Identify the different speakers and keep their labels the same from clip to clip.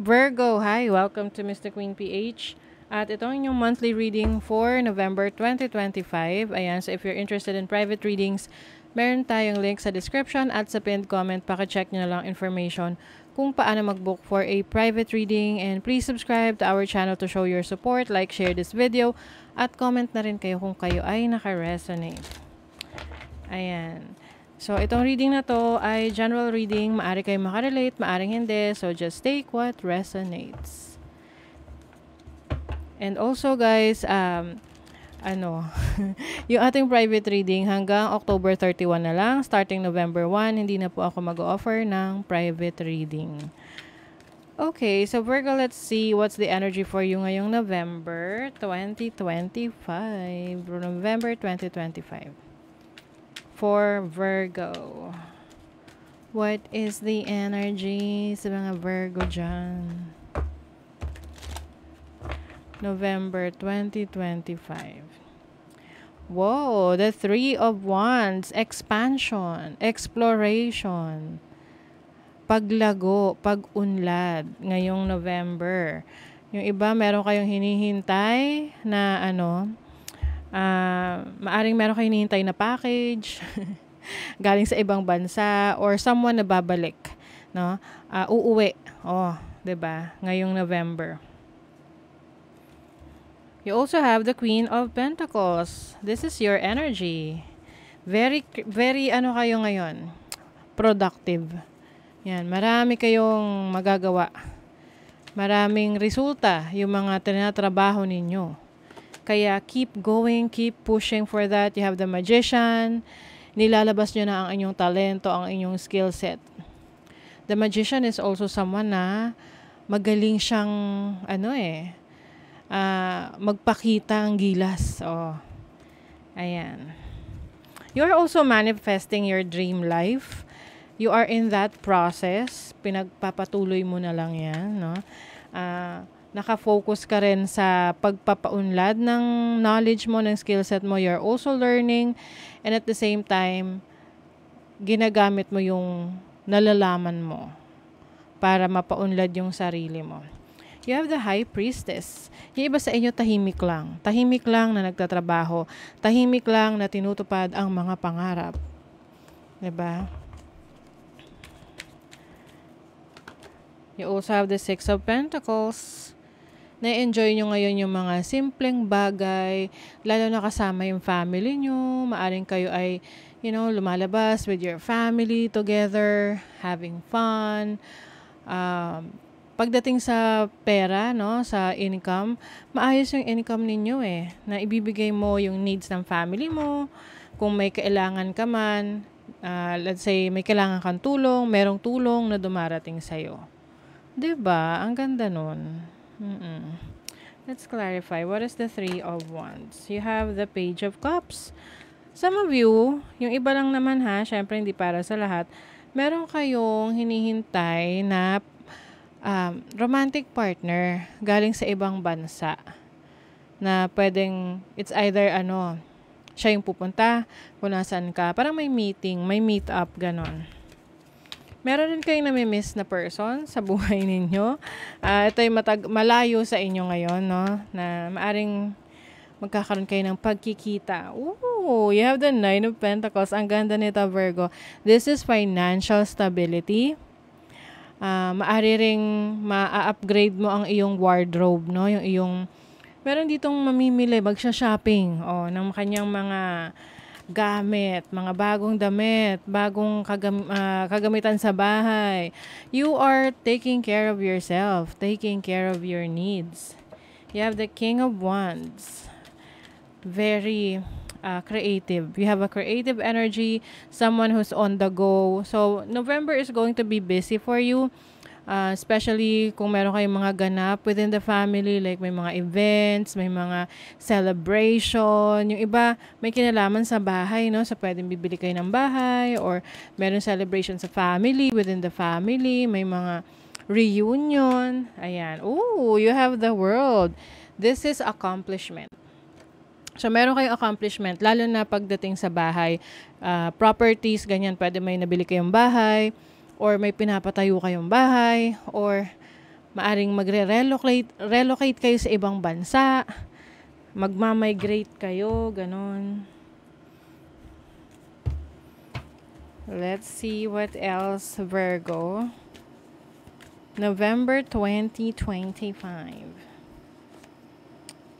Speaker 1: Virgo, hi! Welcome to Mr. Queen PH. At ito ang inyong monthly reading for November 2025. Ayan, so if you're interested in private readings, meron tayong link sa description at sa pinned comment. Paka-check nyo na lang information kung paano mag-book for a private reading. And please subscribe to our channel to show your support. Like, share this video, at comment na rin kayo kung kayo ay naka-resonate. Ayan. So, itong reading na to ay general reading. Maari kayo makarelate, maaring hindi. So, just take what resonates. And also, guys, yung ating private reading hanggang October 31 na lang. Starting November 1, hindi na po ako mag-offer ng private reading. Okay, so Virgo, let's see what's the energy for you ngayong November 2025. November 2025. For Virgo, what is the energy sa mga Virgo dyan? November 2025. Whoa, the Three of Wands. Expansion, exploration, paglago, pag-unlad ngayong November. Yung iba, meron kayong hinihintay na maaring meron kayo hinihintay na package galing sa ibang bansa or someone na babalik, no? Uuwi. 'Di ba? Ngayong November. You also have the Queen of Pentacles. This is your energy. Very kayo ngayon? Productive. Yan, marami kayong magagawa. Maraming resulta yung mga tinatrabaho ninyo. Kaya keep going, keep pushing for that. You have the Magician. Nilalabas nyo na ang inyong talento, ang inyong skill set. The Magician is also someone na magaling siyang magpakita ang gilas. Ayan. You're also manifesting your dream life. You are in that process. Pinagpapatuloy mo na lang yan, no? Naka-focus ka rin sa pagpapaunlad ng knowledge mo, ng skill set mo. You're also learning, and at the same time, ginagamit mo yung nalalaman mo para mapaunlad yung sarili mo. You have the High Priestess. Yung iba sa inyo tahimik lang. Tahimik lang na nagtatrabaho. Tahimik lang na tinutupad ang mga pangarap. 'Di ba? You also have the Six of Pentacles. Na-enjoy nyo ngayon yung mga simpleng bagay, lalo na kasama yung family nyo. Maaring kayo ay, lumalabas with your family together, having fun. Pagdating sa pera, no, sa income, maayos yung income ninyo na ibibigay mo yung needs ng family mo. Kung may kailangan ka man, let's say may kailangan kang tulong, merong tulong na dumarating sa'yo. 'Di ba? Ang ganda nun. Let's clarify. What is the Three of Wands? You have the Page of Cups. Some of you, yung iba lang naman syempre hindi para sa lahat, meron kayong hinihintay na romantic partner galing sa ibang bansa na pwedeng, it's either siya yung pupunta kung nasaan ka. Parang may meeting, may meet up, ganon. Meron rin kayong namimiss na person sa buhay ninyo. Ito yung malayo sa inyo ngayon, no? Na maaring magkakaroon kayo ng pagkikita. Ooh, you have the Nine of Pentacles. Ang ganda nito, Virgo. This is financial stability. Maari ring ma-upgrade mo ang iyong wardrobe, no? Yung iyong, meron ditong mamimili, magsha-shopping, ng kanyang mga gamit, mga bagong damit, bagong kagamitan sa bahay. You are taking care of yourself, taking care of your needs. You have the King of Wands. Very creative. You have a creative energy, someone who's on the go. So, November is going to be busy for you. Especially kung meron kayong mga ganap within the family, like may mga events, may mga celebration. Yung iba, may kinalaman sa bahay, no? So, pwedeng bibili kayo ng bahay or meron celebration sa family, within the family. May mga reunion. Ayan. Ooh, you have the World. This is accomplishment. So, meron kayong accomplishment, lalo na pagdating sa bahay. Properties, ganyan, pwede may nabili kayong bahay, or may pinapatayo kayong bahay, or Maaring relocate kayo sa ibang bansa, magmamigrate kayo, ganon. Let's see what else, Virgo. November 2025.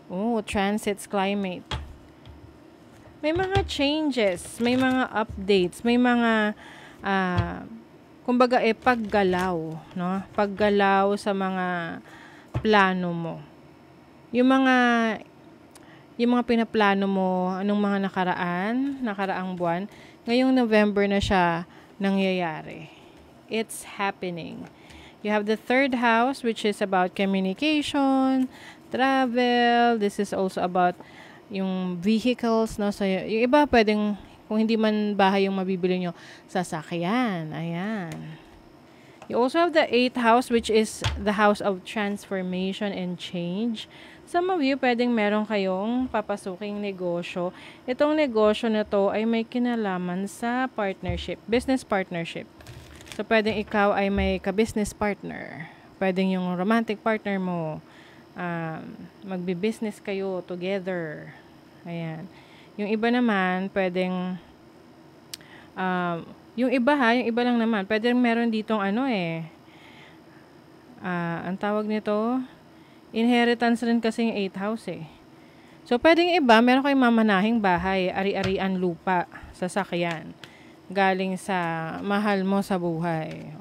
Speaker 1: Oh, transits, climate. May mga changes, may mga updates, may mga kumbaga paggalaw, no? Paggalaw sa mga plano mo. Yung mga pinaplano mo anong mga nakaraang buwan, ngayong November na siya nangyayari. It's happening. You have the third house, which is about communication, travel. This is also about yung vehicles, no? So, yung iba pwedeng, kung hindi man bahay yung mabibili nyo, sasakyan. Ayan. You also have the 8th house, which is the house of transformation and change. Some of you, pwedeng meron kayong papasuking negosyo. Itong negosyo na to ay may kinalaman sa partnership, business partnership. So, pwedeng ikaw ay may ka-business partner. Pwedeng yung romantic partner mo, magbi-business kayo together. Ayan. Yung iba naman, pwedeng, yung iba lang naman, pwedeng meron ditong ang tawag nito, inheritance rin kasi yung 8th house eh. So, pwedeng iba, meron kayong mamanahing bahay, ari-arian lupa, sasakyan, galing sa mahal mo sa buhay.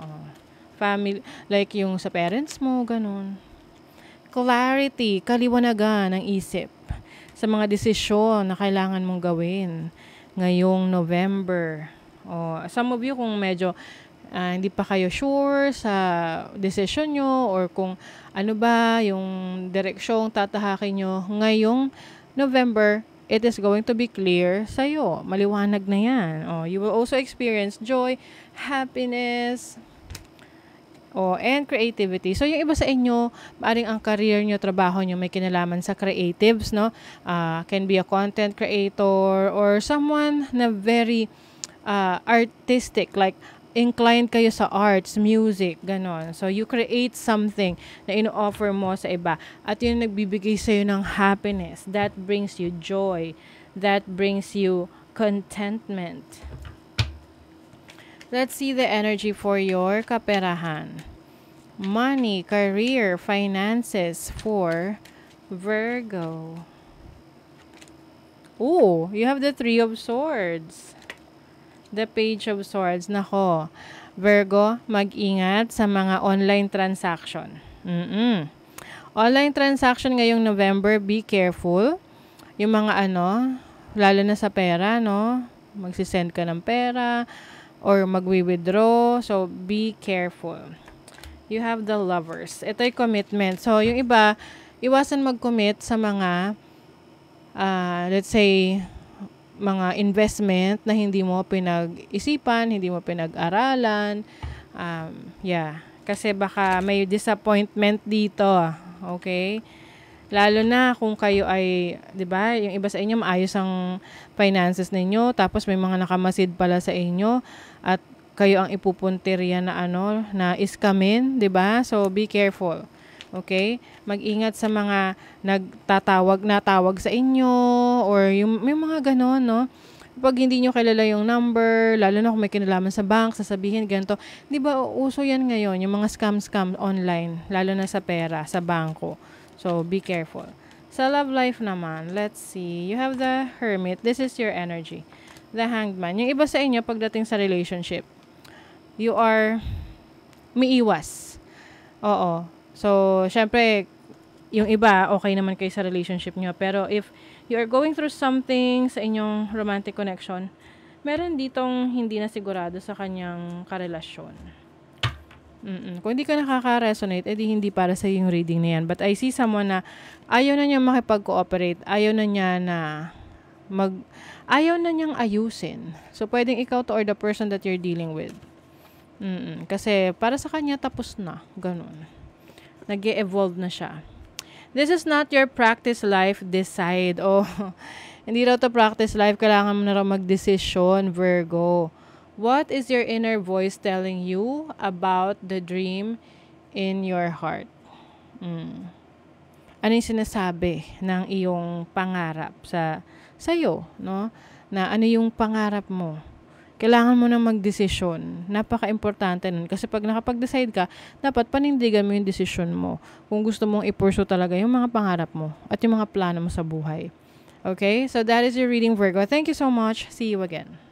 Speaker 1: Family, like yung sa parents mo, ganun. Clarity, kaliwanagan ng isip sa mga desisyon na kailangan mong gawin ngayong November. Some of you, kung medyo hindi pa kayo sure sa decision nyo or kung ano ba yung direksyong tatahakin nyo ngayong November, it is going to be clear sa'yo. Maliwanag na yan. You will also experience joy, happiness, and creativity. So, yung iba sa inyo, maaring ang career nyo, trabaho nyo, may kinalaman sa creatives, no? Can be a content creator or someone na very artistic, like inclined kayo sa arts, music, ganon. So, you create something na ino-offer mo sa iba. At yun nagbibigay sa'yo ng happiness. That brings you joy. That brings you contentment. Let's see the energy for your kaperahan. Money, career, finances for Virgo. Oh, you have the 3 of Swords. The Page of Swords. Nako, Virgo, mag-ingat sa mga online transaction. Online transaction ngayong November, be careful. Yung mga lalo na sa pera, no? Magsisend ka ng pera or magwi-withdraw. So, be careful. You have the Lovers. Ito ay commitment. So, yung iba, iwasan mag-commit sa mga, let's say, mga investment na hindi mo pinag-isipan, hindi mo pinag-aralan. Kasi baka may disappointment dito. Okay? Lalo na kung kayo ay, 'di ba, yung iba sa inyo maayos ang finances ninyo, tapos may mga nakamasid pala sa inyo at kayo ang ipupuntirya na na iskamin, 'di ba? So be careful. Okay? Mag-ingat sa mga natawag sa inyo or yung may mga ganon, no? Pag hindi nyo kilala yung number, lalo na kung may kinalaman sa bank, sasabihin ganito. 'Di ba uso 'yan ngayon, yung mga scam online, lalo na sa pera, sa bangko. So be careful. Sa love life naman, let's see. You have the Hermit. This is your energy. The Hanged Man. Yung iba sa inyo pagdating sa relationship, you are umiiwas. Oo. So, syempre, yung iba, okay naman kayo sa relationship nyo. Pero if you are going through something sa inyong romantic connection, meron ditong hindi na sigurado sa kanyang karelasyon. Kung hindi ka nakaka-resonate, edi hindi para sa yung reading na yan. But I see someone na ayaw na niya makipag-cooperate. Ayaw na niyang ayusin. So, pwedeng ikaw to or the person that you're dealing with. Kasi para sa kanya, tapos na. Ganun. Nag-e-evolve na siya. This is not your practice life, decide. Hindi raw to practice life. Kailangan mo na raw mag-desisyon, Virgo. What is your inner voice telling you about the dream in your heart? Ano yung sinasabi ng iyong pangarap sa'yo, no? Na ano yung pangarap mo? Kailangan mo na magdesisyon. Napaka-importante nun. Kasi pag nakapag-decide ka, dapat panindigan mo yung desisyon mo. Kung gusto mong i-pursue talaga yung mga pangarap mo at yung mga plano mo sa buhay. Okay? So that is your reading, Virgo. Thank you so much. See you again.